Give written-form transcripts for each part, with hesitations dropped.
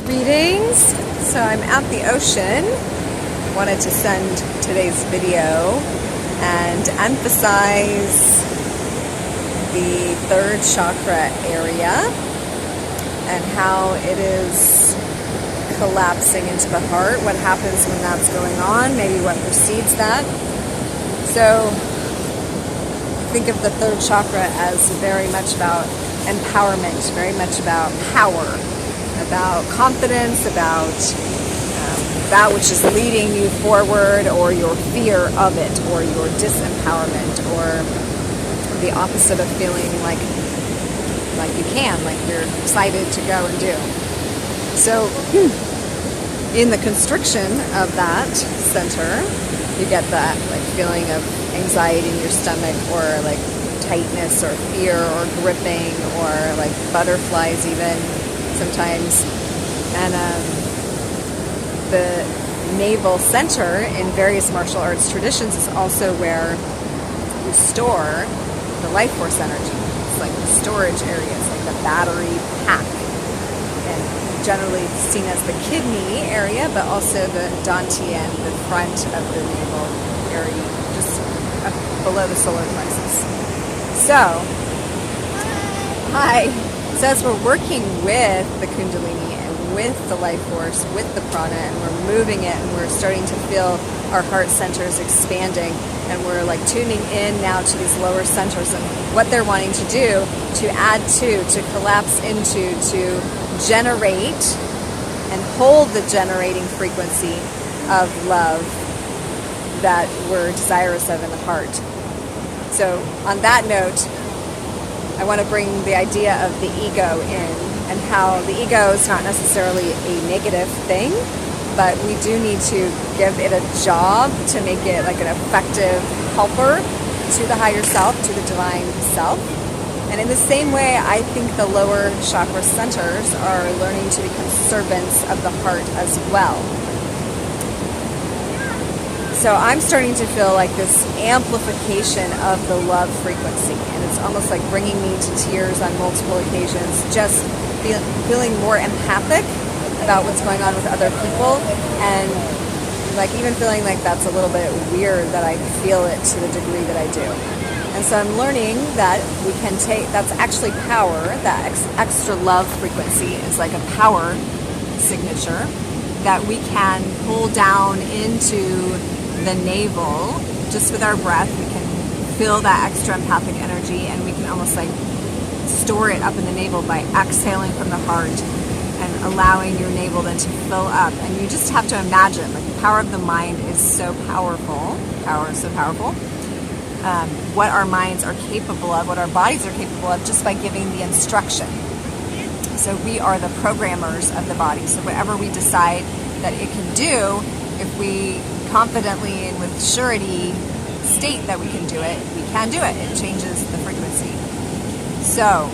Greetings. So I'm at the ocean. Wanted to send today's video and emphasize the third chakra area and how it is collapsing into the heart, what happens when that's going on, maybe what precedes that. So think of the third chakra as very much about empowerment, very much about power, about confidence, about that which is leading you forward, or your fear of it, or your disempowerment, or the opposite of feeling like you can, like you're excited to go and do. So in the constriction of that center, you get that like feeling of anxiety in your stomach, or like tightness or fear or gripping, or like butterflies even sometimes. And the navel center in various martial arts traditions is also where you store the life force energy. It's like the storage area, it's like the battery pack, and generally seen as the kidney area, but also the dantian, the front of the navel area, just below the solar plexus. So, hi. So as we're working with the kundalini and with the life force, with the prana, and we're moving it, and we're starting to feel our heart centers expanding, and we're like tuning in now to these lower centers and what they're wanting to do, to add to collapse into, to generate and hold the generating frequency of love that we're desirous of in the heart. So on that note, I want to bring the idea of the ego in, and how the ego is not necessarily a negative thing, but we do need to give it a job to make it like an effective helper to the higher self, to the divine self. And in the same way, I think the lower chakra centers are learning to become servants of the heart as well. So I'm starting to feel like this amplification of the love frequency, and it's almost like bringing me to tears on multiple occasions, just feeling more empathic about what's going on with other people, and like even feeling like that's a little bit weird that I feel it to the degree that I do. And so I'm learning that we can take, that's actually power, that extra love frequency is like a power signature that we can pull down into the navel just with our breath. We can feel that extra empathic energy, and we can almost like store it up in the navel by exhaling from the heart and allowing your navel then to fill up. And you just have to imagine, like, the power of the mind is so powerful. Power is so powerful. What our minds are capable of, what our bodies are capable of, just by giving the instruction. So we are the programmers of the body. So whatever we decide that it can do, if we confidently and with surety state that we can do it, we can do it. It changes the frequency. So,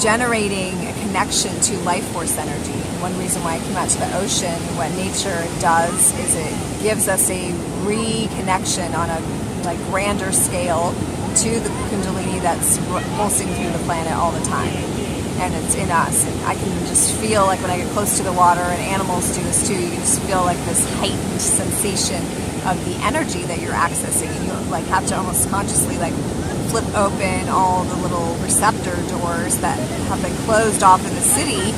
generating a connection to life force energy. And one reason why I came out to the ocean, what nature does is it gives us a reconnection on a like grander scale to the kundalini that's pulsing through the planet all the time. And it's in us, and I can just feel like when I get close to the water, and animals do this too, you can just feel like this heightened sensation of the energy that you're accessing, and you like have to almost consciously like flip open all the little receptor doors that have been closed off in the city.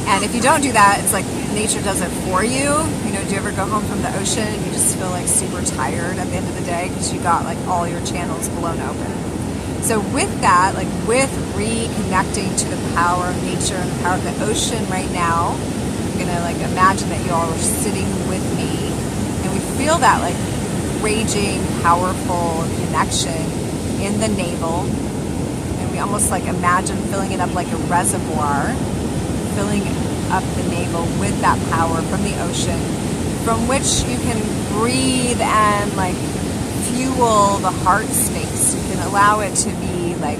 And if you don't do that, it's like nature does it for you. You know, do you ever go home from the ocean and you just feel like super tired at the end of the day because you got like all your channels blown open? So with that, like with reconnecting to the power of nature and the power of the ocean right now, I'm gonna like imagine that you all are sitting with me, and we feel that like raging, powerful connection in the navel, and we almost like imagine filling it up like a reservoir, filling up the navel with that power from the ocean, from which you can breathe and like fuel the heart space. You can allow it to be like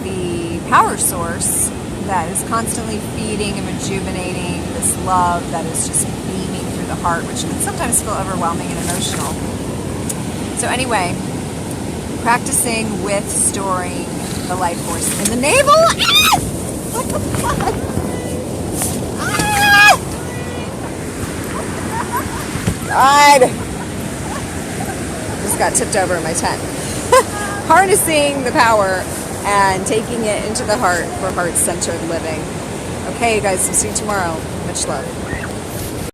the power source that is constantly feeding and rejuvenating this love that is just beaming through the heart, which can sometimes feel overwhelming and emotional. So anyway, practicing with storing the life force in the navel. Ah! What the fuck? Ah! God. Just got tipped over in my tent. Harnessing the power and taking it into the heart for heart-centered living. Okay, you guys, we'll see you tomorrow. Much love.